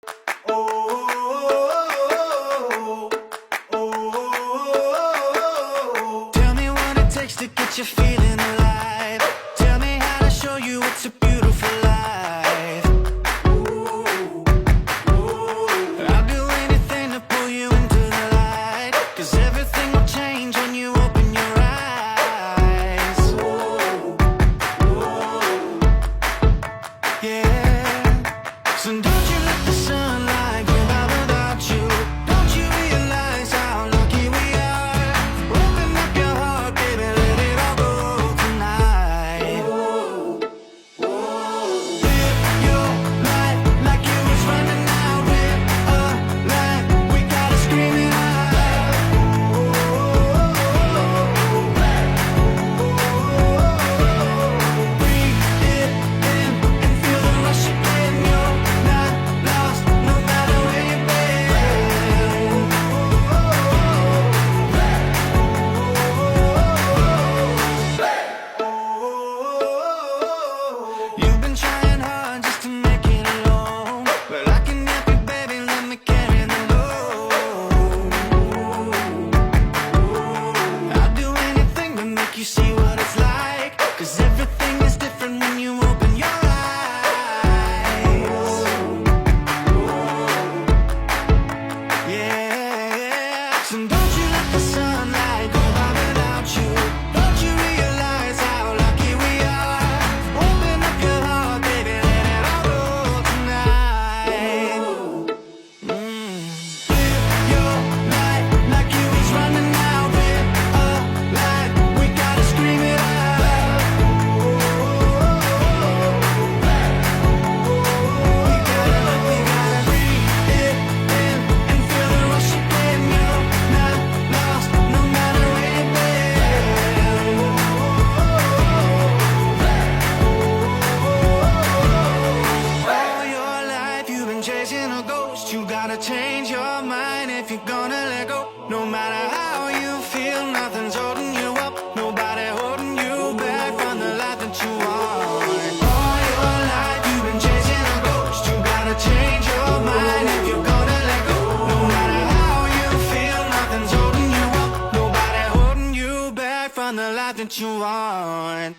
Tell me what it takes to get you feeling alive. Tell me how to show you it's a beautiful life. I'll do anything to pull you into the light, 'cause everything will change when you open your eyes. Yeah. So don't you let the sunlight go by without you. Don't you realize how lucky we are? Open up your heart, baby, let it all go tonight. Live your life like it was running out. Live a life, we gotta scream it out. Breathe it in and feel the rush again. You're not lost, no matter where you've been. You've been trying hard just to make it alone, but I can help you, baby, let me carry the load. I'll do anything to make you see what it's like, 'cause everything is different when you open your eyes. Yeah. So don't you let the sunlight go by without you. Don't you realize how lucky we are? Open up your heart, baby, let it all go tonight. Live your life like you was running out. Live a life, we gotta scream it out. We gotta breathe it in and feel the rush again. You're not lost, no matter where you've been. All your life you've been chasing a ghost. You gotta change your mind if you're gonna let go. No matter how you feel, nothing's holding you up. Nobody holding you back from the life that you want. All your life you've been chasing a ghost. You gotta change your mind if you're gonna let go. No matter how you feel, nothing's holding you up. Nobody holding you back from the life that you want.